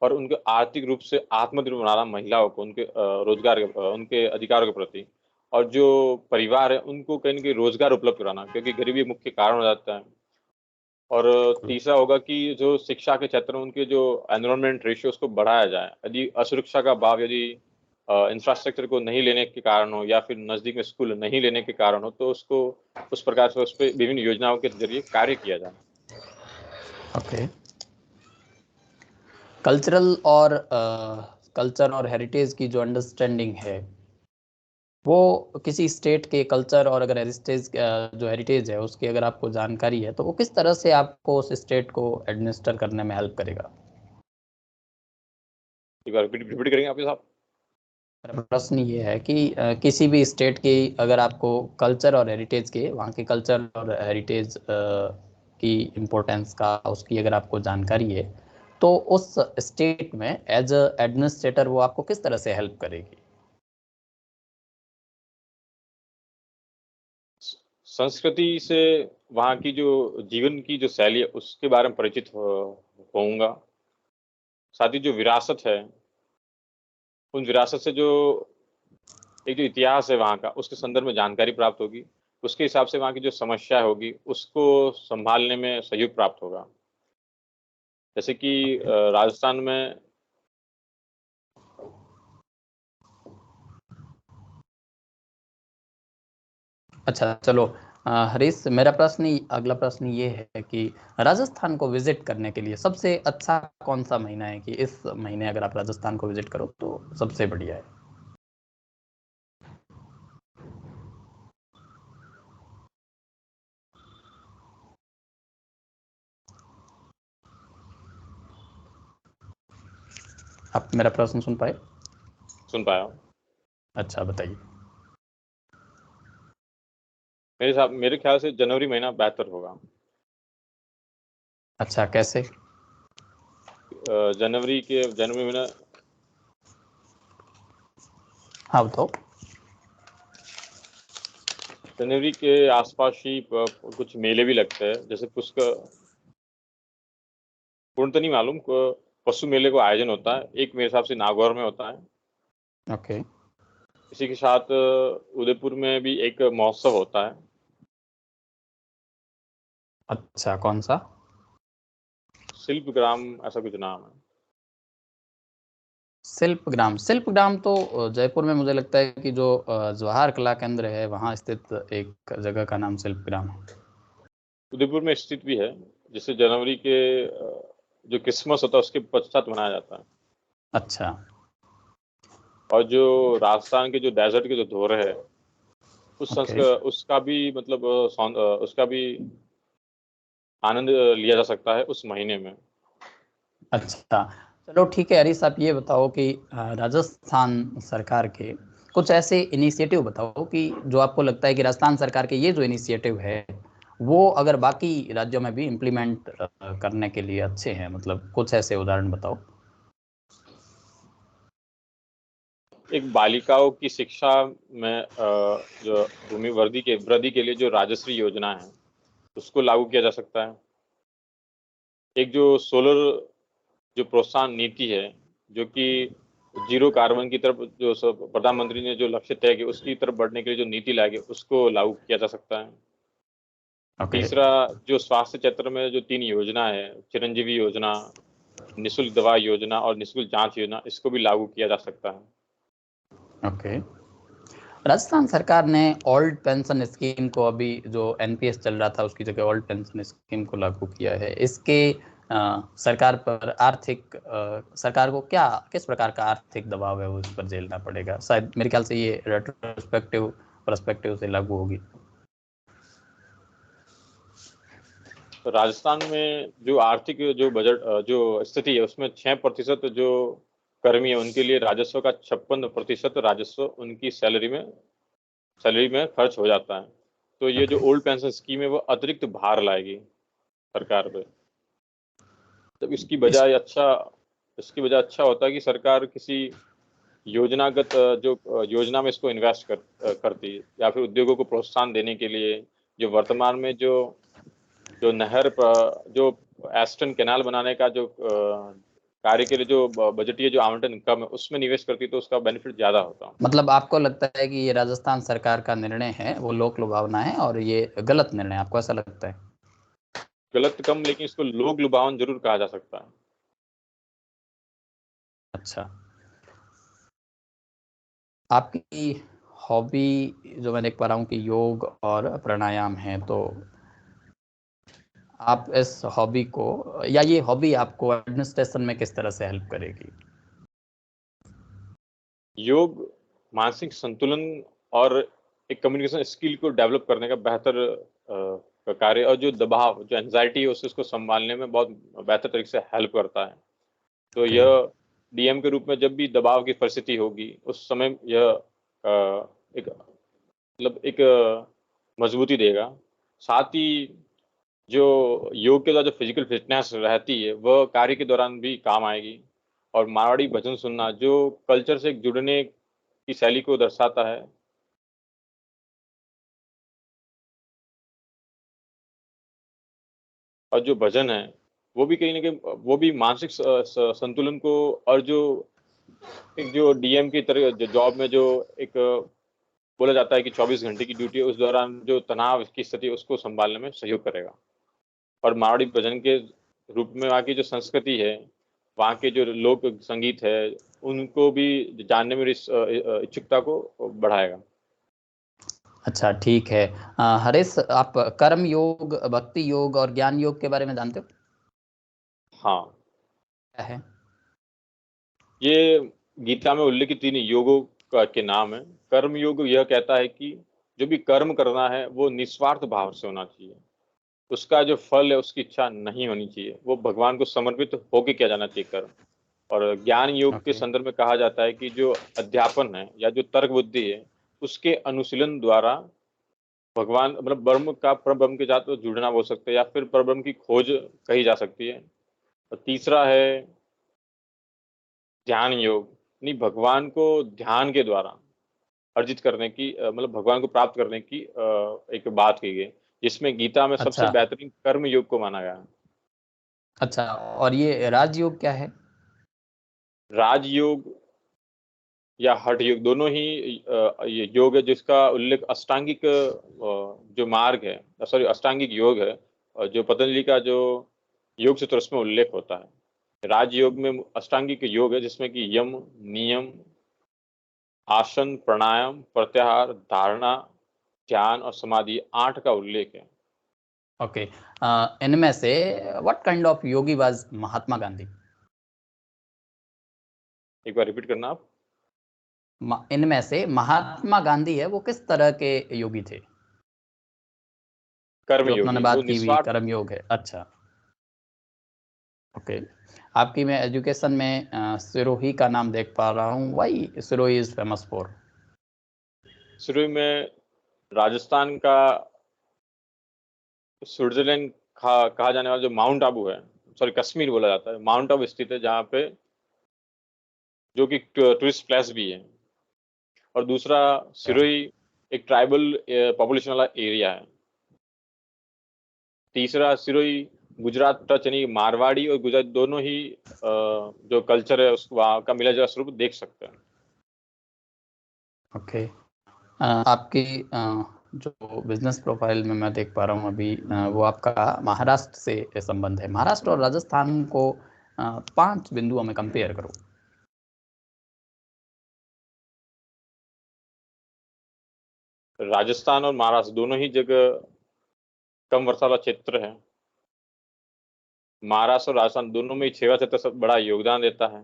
और उनके आर्थिक रूप से आत्मनिर्भर बनाना महिलाओं को उनके रोजगार के उनके अधिकारों के प्रति, और जो परिवार है उनको कहीं न कहीं रोजगार उपलब्ध कराना, क्योंकि गरीबी मुख्य कारण हो जाता है। और तीसरा होगा कि जो शिक्षा के क्षेत्र में उनके जो एनरोलमेंट रेशियो उसको बढ़ाया जाए। यदि असुरक्षा का भाव यदि इंफ्रास्ट्रक्चर को नहीं लेने के कारण हो या फिर नज़दीक में स्कूल नहीं लेने के कारण हो, तो उसको उस प्रकार से उस पे विभिन्न योजनाओं के ज़रिए कार्य किया जाए। ओके। कल्चर और हेरिटेज की जो अंडरस्टैंडिंग है, वो किसी स्टेट के कल्चर और अगर जो हेरिटेज है उसकी अगर आपको जानकारी है, तो वो किस तरह से आपको उस स्टेट को एडमिनिस्टर करने में हेल्प करेगा? एक बार रिपीट करेंगे आपके साहब? मेरा प्रश्न ये है कि किसी भी स्टेट की अगर आपको कल्चर और हेरिटेज के वहाँ के कल्चर और हेरिटेज की इम्पोर्टेंस का उसकी अगर आपको जानकारी है, तो उस स्टेट में एज अ एडमिनिस्ट्रेटर वो आपको किस तरह से हेल्प करेगी? संस्कृति से वहाँ की जो जीवन की जो शैली है उसके बारे में परिचित होऊँगा। साथ ही जो विरासत है, उन विरासत से जो एक जो इतिहास है वहाँ का, उसके संदर्भ में जानकारी प्राप्त होगी। उसके हिसाब से वहाँ की जो समस्या होगी, उसको सँभालने में सहयोग प्राप्त होगा। जैसे कि राजस्थान में अच्छा, चलो। हरीश, मेरा अगला प्रश्न ये है कि राजस्थान को विजिट करने के लिए सबसे अच्छा कौन सा महीना है कि इस महीने अगर आप राजस्थान को विजिट करो तो सबसे बढ़िया है? आप मेरा प्रश्न सुन पाए? सुन पाया हूँ। अच्छा, बताइए। मेरे ख्याल से जनवरी महीना बेहतर होगा। अच्छा, कैसे? जनवरी महीना हाँ, बताओ। जनवरी के आसपास ही कुछ मेले भी लगते हैं, जैसे पुष्कर, पूर्ण तो नहीं मालूम, पशु मेले को आयोजन होता है, एक मेरे हिसाब से नागौर में होता है। ओके। इसी के साथ उदयपुर में भी एक महोत्सव होता है। अच्छा, कौन सा? शिल्पग्राम ऐसा कुछ नाम है। शिल्पग्राम तो जयपुर में मुझे लगता है कि जो जवाहर कला केंद्र है वहाँ स्थित एक जगह का नाम शिल्पग्राम है। उदयपुर में स्थित भी है, जिसे जनवरी के जो क्रिसमस होता है उसके पश्चात मनाया जाता है। अच्छा। और जो राजस्थान के जो डेजर्ट के जो धोरे है, ओके। उसका भी मतलब उसका भी आनंद लिया जा सकता है उस महीने में। अच्छा, चलो ठीक है। हरीश, आप ये बताओ कि राजस्थान सरकार के कुछ ऐसे इनिशिएटिव बताओ कि जो आपको लगता है कि राजस्थान सरकार के ये जो इनिशिएटिव है वो अगर बाकी राज्यों में भी इम्प्लीमेंट करने के लिए अच्छे हैं, मतलब कुछ ऐसे उदाहरण बताओ। एक बालिकाओं की शिक्षा में जो भूमि वृद्धि के लिए जो राजश्री योजना है, उसको लागू किया जा सकता है। एक जो सोलर जो प्रोत्साहन नीति है, जो कि जीरो कार्बन की तरफ जो प्रधानमंत्री ने जो लक्ष्य तय किया उसकी तरफ बढ़ने के लिए जो नीति लाई गई, उसको लागू किया जा सकता है। ओके। तीसरा, जो स्वास्थ्य क्षेत्र में जो 3 योजना है, चिरंजीवी योजना, निःशुल्क दवा योजना और निःशुल्क जांच योजना, इसको भी लागू किया जा सकता है। ओके। राजस्थान सरकार ने ओल्ड पेंशन स्कीम को, अभी जो एनपीएस चल रहा था उसकी जगह ओल्ड पेंशन स्कीम को लागू किया है। इसके सरकार को किस प्रकार का आर्थिक दबाव है वो इस पर झेलना पड़ेगा? शायद मेरे ख्याल से ये रेट्रोस्पेक्टिव पर्सपेक्टिव से लागू होगी। राजस्थान में जो आर्थिक जो बजट जो स्थिति है उसमें 6% जो कर्मी है उनके लिए राजस्व का 56% राजस्व उनकी सैलरी में खर्च हो जाता है। तो ये जो ओके। ओल्ड पेंशन स्कीम है वो अतिरिक्त भार लाएगी सरकार पे। तब इसकी इस बजाय अच्छा इसकी वजह अच्छा होता है कि सरकार किसी योजनागत जो योजना में इसको इन्वेस्ट करती है, या फिर उद्योगों को प्रोत्साहन देने के लिए जो वर्तमान में जो जो एस्टन कैनाल बनाने का जो कार्य के लिए जो बजटीय जो आवंटन कम है उसमें निवेश करती तो उसका बेनिफिट ज्यादा होता। मतलब आपको लगता है कि ये राजस्थान सरकार का निर्णय है वो लोक लुभावना है और ये गलत निर्णय, आपको ऐसा लगता है? गलत कम, लेकिन इसको लोक लुभावन जरूर कहा जा सकता है। अच्छा, आपकी हॉबी जो मैं देख पा रहा हूँ कि योग और प्राणायाम है, तो आप इस हॉबी को या ये हॉबी आपको एडमिनिस्ट्रेशन में किस तरह से हेल्प करेगी? योग मानसिक संतुलन और एक कम्युनिकेशन स्किल को डेवलप करने का बेहतर कार्य, और जो दबाव जो एंजाइटी है उसको संभालने में बहुत बेहतर तरीके से हेल्प करता है। तो यह डीएम के रूप में जब भी दबाव की परिस्थिति होगी उस समय यह एक मतलब एक मजबूती देगा। साथ ही जो योग के द्वारा जो फिजिकल फिटनेस रहती है वह कार्य के दौरान भी काम आएगी। और मारवाड़ी भजन सुनना जो कल्चर से जुड़ने की शैली को दर्शाता है। और जो भजन है वो भी कहीं ना कहीं वो भी मानसिक संतुलन को, और जो एक जो डीएम की तरह जो जॉब में जो एक बोला जाता है कि 24 घंटे की ड्यूटी है, उस दौरान जो तनाव की स्थिति है उसको संभालने में सहयोग करेगा। और मारवाड़ी भजन के रूप में वहाँ की जो संस्कृति है, वहाँ के जो लोक संगीत है, उनको भी जानने में इच्छुकता को बढ़ाएगा। अच्छा, ठीक है। हरीश, आप कर्म योग, भक्ति योग और ज्ञान योग के बारे में जानते हो? हाँ, क्या है? ये गीता में उल्लेखित 3 योगों के नाम है। कर्म योग यह कहता है कि जो भी कर्म करना है वो निस्वार्थ भाव से होना चाहिए। उसका जो फल है उसकी इच्छा नहीं होनी चाहिए, वो भगवान को समर्पित होके किया जाना चाहिए कर्म। और ज्ञान योग के ओके। संदर्भ में कहा जाता है कि जो अध्यापन है या जो तर्क बुद्धि है उसके अनुशीलन द्वारा भगवान मतलब ब्रह्म का परब्रह्म के साथ जुड़ना हो सकता है, या फिर परब्रह्म की खोज कही जा सकती है। और तीसरा है ध्यान योग, यानी भगवान को ध्यान के द्वारा अर्जित करने की मतलब भगवान को प्राप्त करने की एक बात की गई, जिसमें गीता में सबसे अच्छा। बेहतरीन कर्म योग को माना गया है। अच्छा, और ये राजयोग क्या है? राजयोग या हठ योग दोनों ही ये योग है जिसका उल्लेख अष्टांगिक जो मार्ग है, सॉरी अष्टांगिक योग है, जो पतंजलि का जो योग सूत्र उसमें उल्लेख होता है। राजयोग में अष्टांगिक योग है जिसमें कि यम, नियम, आसन, प्राणायाम, प्रत्याहार, धारणा, ध्यान और समाधि 8 का उल्लेख है। ओके। इनमें से what kind of yogi was Mahatma Gandhi? एक बार रिपीट करना आप। इनमें से महात्मा गांधी है वो किस तरह के योगी थे? कर्म जो अपना ने योगी, वो बात की हुई निस्वार्थ। कर्म योग है। अच्छा, ओके। आपकी मैं एजुकेशन में सिरोही का नाम देख पा रहा हूँ। Why Sirohi is famous for? शुरू में राजस्थान का स्विट्जरलैंड कहा जाने वाला जो माउंट आबू है, सॉरी कश्मीर बोला जाता है, माउंट आबू स्थित है जहाँ पे जो कि टूरिस्ट प्लेस भी है। और दूसरा सिरोही एक ट्राइबल पॉपुलेशन वाला एरिया है। तीसरा सिरोही गुजरात टच, यानी मारवाड़ी और गुजरात दोनों ही जो कल्चर है उस वहाँ का मिला जुला स्वरूप देख सकते हैं। ओके। आपकी जो बिजनेस प्रोफाइल में मैं देख पा रहा हूँ अभी, वो आपका महाराष्ट्र से संबंध है। महाराष्ट्र और राजस्थान को 5 बिंदुओं में कंपेयर करो। राजस्थान और महाराष्ट्र दोनों ही जगह कम वर्षा वाला क्षेत्र है। महाराष्ट्र और राजस्थान दोनों में ही सेवा क्षेत्र सब बड़ा योगदान देता है।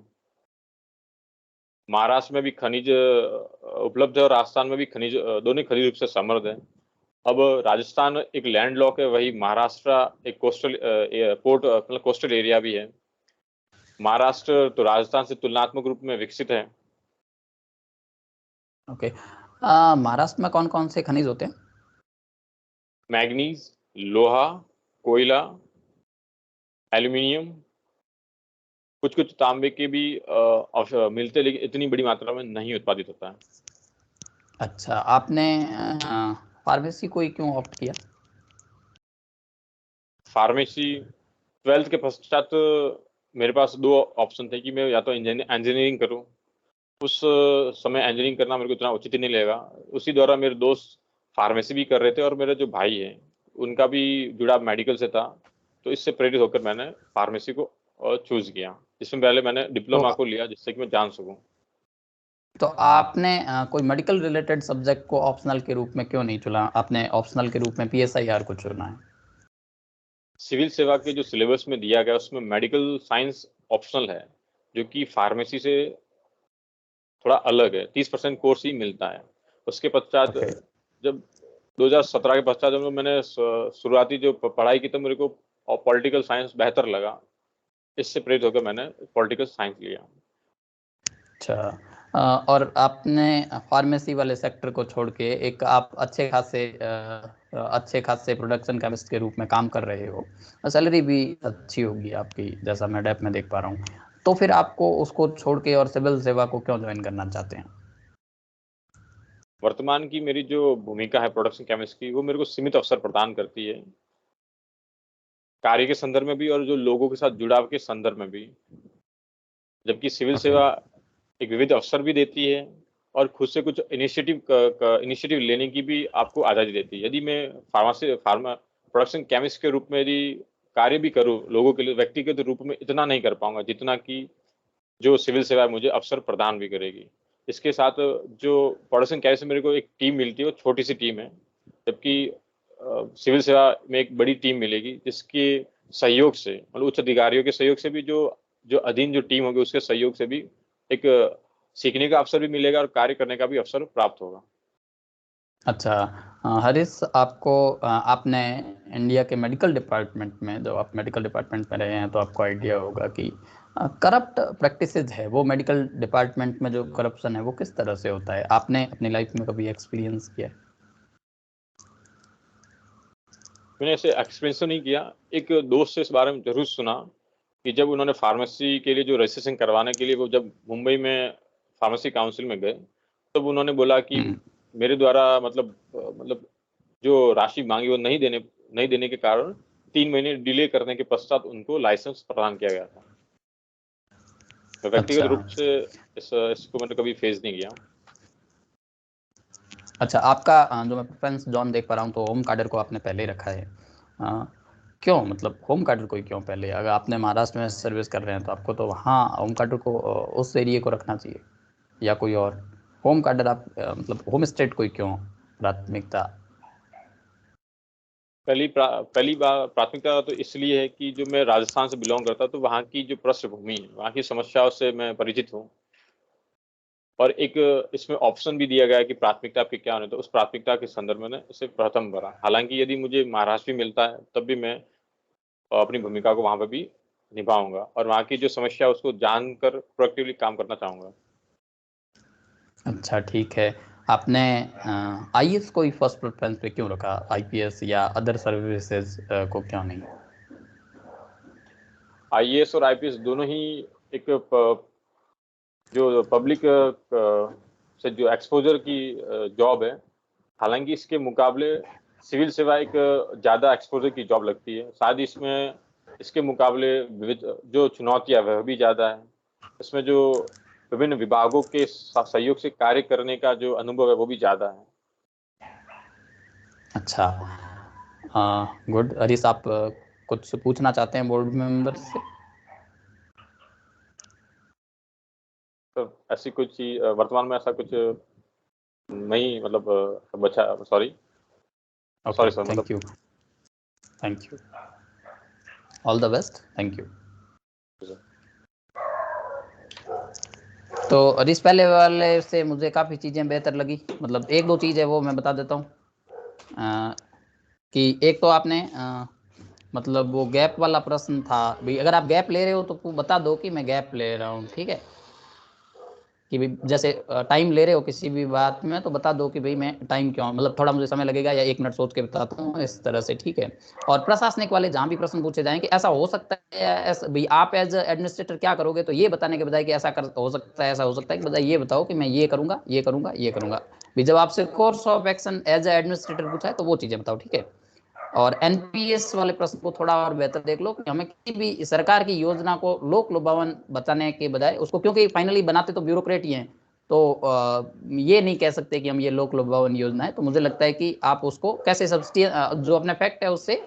महाराष्ट्र में भी खनिज उपलब्ध है और राजस्थान में भी खनिज, दोनों खनिज रूप से समृद्ध है। अब राजस्थान एक लैंड लॉक है, वही महाराष्ट्र एक कोस्टल पोर्ट मतलब कोस्टल एरिया भी है। महाराष्ट्र तो राजस्थान से तुलनात्मक रूप में विकसित है। ओके। महाराष्ट्र में कौन कौन से खनिज होते हैं? मैग्नीज, लोहा, कोयला, एल्यूमिनियम, कुछ तांबे के भी मिलते, लेकिन इतनी बड़ी मात्रा में नहीं उत्पादित होता है। अच्छा, आपने फार्मेसी को ही क्यों ऑप्ट किया? फार्मेसी 12th के पश्चात मेरे पास 2 ऑप्शन थे कि मैं या तो इंजीनियरिंग करूं। उस समय इंजीनियरिंग करना मेरे को इतना उचित नहीं लगा। उसी दौरान मेरे दोस्त फार्मेसी भी कर रहे थे और मेरा जो भाई है उनका भी जुड़ाव मेडिकल से था, तो इससे प्रेरित होकर मैंने फार्मेसी को चूज किया, जिसमें पहले मैंने तो डिप्लोमा को लिया जिससे कि मैं जान सकूं। तो आपने कोई मेडिकल रिलेटेड सब्जेक्ट को ऑप्शनल के रूप में क्यों नहीं चुना? आपने ऑप्शनल के रूप में PSIR को चुना है। सिविल सेवा के जो सिलेबस में दिया गया उसमें मेडिकल साइंस ऑप्शनल है, जो कि फार्मेसी से थोड़ा अलग है। 30% कोर्स ही मिलता है। उसके पश्चात ओके। जब 2017 के पश्चात जब मैंने शुरुआती जो पढ़ाई की तो मेरे को पॉलिटिकल साइंस बेहतर लगा। इससे प्रेरित होकर मैंने पॉलिटिकल साइंस लिया। अच्छा, और आपने फार्मेसी वाले सेक्टर को छोड़ के एक आप अच्छे खासे प्रोडक्शन केमिस्ट के रूप में काम कर रहे हो, सैलरी भी अच्छी होगी आपकी जैसा मैं डेप में देख पा रहा हूँ, तो फिर आपको उसको छोड़ के और सिविल सेवा को क्यों ज्वाइन करना चाहते हैं? वर्तमान की मेरी जो भूमिका है प्रोडक्शन केमिस्ट की, वो मेरे को सीमित अवसर प्रदान करती है, कार्य के संदर्भ में भी और जो लोगों के साथ जुड़ाव के संदर्भ में भी। जबकि सिविल ओके। सेवा एक विविध अवसर भी देती है और खुद से कुछ इनिशिएटिव लेने की भी आपको आज़ादी देती है। यदि मैं प्रोडक्शन केमिस्ट के रूप में यदि कार्य भी करूँ लोगों के लिए, व्यक्तिगत रूप में इतना नहीं कर पाऊंगा जितना कि जो सिविल सेवा मुझे अवसर प्रदान भी करेगी। इसके साथ जो प्रोडक्शन केमिस्ट में मेरे को एक टीम मिलती है वो छोटी सी टीम है, जबकि सिविल सेवा में एक बड़ी टीम मिलेगी जिसके सहयोग से, मतलब उच्च अधिकारियों के सहयोग से भी, जो जो अधीन जो टीम होगी उसके सहयोग से भी एक सीखने का अवसर भी मिलेगा और कार्य करने का भी अवसर प्राप्त होगा। अच्छा, हरीश, आपने इंडिया के मेडिकल डिपार्टमेंट में, जो आप मेडिकल डिपार्टमेंट में रहे हैं तो आपको आइडिया होगा कि करप्ट प्रैक्टिसेस है वो मेडिकल डिपार्टमेंट में, जो करप्शन है वो किस तरह से होता है? आपने अपनी लाइफ में कभी एक्सपीरियंस किया है? मैंने ऐसे एक्सपीरियंस तो नहीं किया, एक दोस्त से इस बारे में जरूर सुना कि जब उन्होंने फार्मेसी के लिए जो रजिस्ट्रेशन करवाने के लिए वो जब मुंबई में फार्मेसी काउंसिल में गए, तब उन्होंने बोला कि मेरे द्वारा मतलब जो राशि मांगी वो नहीं देने के कारण 3 महीने डिले करने के पश्चात उनको लाइसेंस प्रदान किया गया था। तो व्यक्तिगत अच्छा। रूप से इसको मैंने कभी फेस नहीं किया। अच्छा, आपका जो मैं प्रेफरेंस जॉन देख पा रहा हूँ तो होम कार्डर को आपने पहले ही रखा है। क्यों, मतलब होम कार्डर को ही क्यों पहले? अगर आपने महाराष्ट्र में सर्विस कर रहे हैं तो आपको तो वहाँ होम कार्डर को उस एरिया को रखना चाहिए, या कोई और होम कार्डर आप मतलब होम स्टेट को ही क्यों प्राथमिकता? पहली बार प्राथमिकता तो इसलिए है कि जो मैं राजस्थान से बिलोंग करता तो वहाँ की जो पृष्ठभूमि है, वहाँ की समस्याओं से मैं परिचित हूँ। और एक इसमें ऑप्शन भी दिया गया है कि प्राथमिकता आपकी क्या होनी, तो उस प्राथमिकता के संदर्भ में इसे प्रथम भरा। हालांकि यदि मुझे महाराष्ट्र भी मिलता है तब भी मैं अपनी भूमिका को वहाँ पर भी निभाऊंगा और वहाँ की जो समस्या है उसको जानकर प्रोएक्टिवली काम करना चाहूँगा। अच्छा, ठीक है। आपने IAS को ही फर्स्ट प्रेफरेंस पे क्यों रखा? IPS या अदर सर्विसेज को क्यों नहीं? IAS और IPS दोनों ही एक जो पब्लिक से जो एक्सपोजर की जॉब है। हालांकि इसके मुकाबले सिविल सेवा एक ज़्यादा एक्सपोजर की जॉब लगती है। शायद इसमें इसके मुकाबले विविध जो चुनौतियां वह भी ज़्यादा है। इसमें जो विभिन्न विभागों के सहयोग से कार्य करने का जो अनुभव है वो भी ज़्यादा है। अच्छा, गुड। हरीश, आप कुछ पूछना चाहते हैं बोर्ड मेंबर से? तो ऐसी कुछ चीज वर्तमान में ऐसा कुछ नहीं, मतलब बचा। सॉरी ओके, सॉरी सर, मतलब thank you, all the best, thank you. तो हरीश, पहले वाले से मुझे काफ़ी चीज़ें बेहतर लगी, मतलब एक दो चीज़ है वो मैं बता देता हूँ कि एक तो आपने मतलब वो गैप वाला प्रश्न था भाई, अगर आप गैप ले रहे हो तो बता दो कि मैं गैप ले रहा हूँ, ठीक है? कि भाई जैसे टाइम ले रहे हो किसी भी बात में तो बता दो कि भाई मैं टाइम क्यों, मतलब थोड़ा मुझे समय लगेगा या 1 मिनट सोच के बताता हूँ, इस तरह से, ठीक है। और प्रशासनिक वाले जहाँ भी प्रश्न पूछे जाएं कि ऐसा हो सकता है या ऐसा, भाई आप एज एडमिनिस्ट्रेटर क्या करोगे, तो ये बताने के बजाय कि ऐसा कर हो सकता है, ऐसा हो सकता है, कि बजाय ये बताओ कि मैं ये करूंगा, ये करूंगा, ये करूंगा। भी जब आपसे course of action as administrator पूछा है तो वो चीजें बताओ, ठीक है। और एनपीएस वाले प्रश्न को थोड़ा और बेहतर देख लो कि हमें किसी भी सरकार की योजना को लोक लुभावन बताने के बजाय उसको, क्योंकि फाइनली बनाते तो ब्यूरोक्रेट ही हैं, तो ये नहीं कह सकते कि हम ये लोक लुभावन योजना है। तो मुझे लगता है कि आप उसको कैसे जो अपने फैक्ट है उससे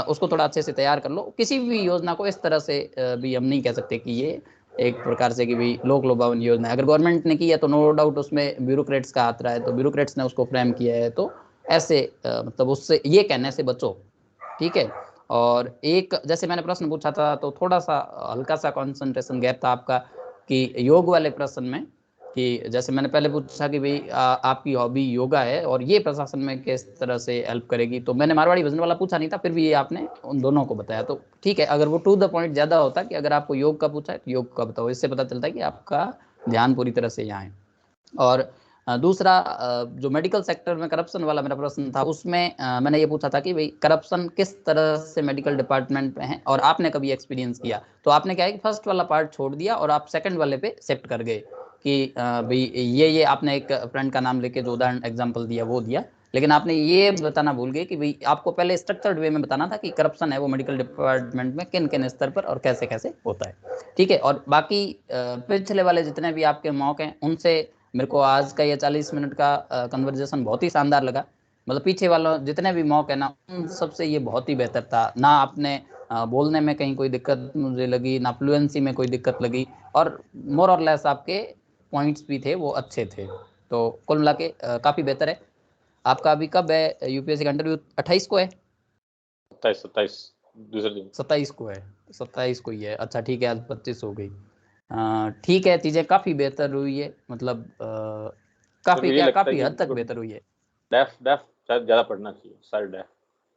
उसको थोड़ा अच्छे से तैयार कर लो। किसी भी योजना को इस तरह से भी हम नहीं कह सकते कि ये एक प्रकार से कि भाई लोक लुभावन योजना है। अगर गवर्नमेंट ने की है तो नो डाउट उसमें ब्यूरोक्रेट्स का हाथ रहा है, तो ब्यूरोक्रेट्स ने उसको फ्रेम किया है, तो ऐसे मतलब उससे ये कहने से बचो, ठीक है। और एक जैसे मैंने प्रश्न पूछा था तो थोड़ा सा हल्का सा कंसंट्रेशन गैप था आपका कि योग वाले प्रश्न में, कि जैसे मैंने पहले पूछा कि भाई आपकी हॉबी योगा है और ये प्रशासन में किस तरह से हेल्प करेगी, तो मैंने मारवाड़ी भजन वाला पूछा नहीं था, फिर भी ये आपने उन दोनों को बताया, तो ठीक है। अगर वो टू द पॉइंट ज्यादा होता कि अगर आपको योग का पूछा है तो योग का बताओ, इससे पता चलता है कि आपका ध्यान पूरी तरह से यहाँ है। और दूसरा जो मेडिकल सेक्टर में करप्शन वाला मेरा प्रश्न था, उसमें मैंने ये पूछा था कि भाई करप्शन किस तरह से मेडिकल डिपार्टमेंट में है और आपने कभी एक्सपीरियंस किया, तो आपने क्या है कि फर्स्ट वाला पार्ट छोड़ दिया और आप सेकंड वाले पे शिफ्ट कर गए कि भाई ये आपने एक फ्रेंड का नाम लेके जो उदाहरण एग्जाम्पल दिया वो दिया, लेकिन आपने ये बताना भूल गए कि भाई आपको पहले स्ट्रक्चर्ड वे में बताना था कि करप्शन है वो मेडिकल डिपार्टमेंट में किन किन स्तर पर और कैसे कैसे होता है, ठीक है। और बाकी पिछले वाले जितने भी आपके मौके हैं उनसे मेरे को आज का ये 40 मिनट का कन्वर्जेशन बहुत ही शानदार लगा। मतलब पीछे वालों जितने भी मौके हैं ना उन सबसे ये बहुत ही बेहतर था ना। आपने बोलने में कहीं कोई दिक्कत मुझे लगी ना, फ्लुएंसी में कोई दिक्कत लगी, और मोर और लेस आपके पॉइंट्स भी थे वो अच्छे थे। तो कुल मिला के काफ़ी बेहतर है। आपका अभी कब है यूपीएससी का इंटरव्यू? 28 को है? 27 दूसरे दिन 27 को है, 27 को ही है। अच्छा ठीक है, आज 25 हो गई। ठीक है, चीज़ें काफ़ी बेहतर हुई है, मतलब तो काफ़ी मुझे क्या, लगता है काफ़ी कि हद तक बेहतर हुई है। डेफ डेफ शायद ज़्यादा पढ़ना चाहिए, सारे डेफ।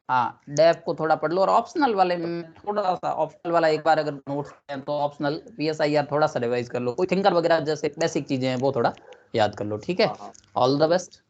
हाँ, डेफ को थोड़ा पढ़ लो, और ऑप्शनल वाले में थोड़ा सा, ऑप्शनल वाला एक बार अगर नोट्स हैं तो ऑप्शनल पीएसआईआर थोड़ा सा रिवाइज कर लो, कोई थिंकर वगैरह जैसे बेसिक चीजें हैं वो थोड़ा याद कर लो, ठीक है। हाँ हाँ। All the best.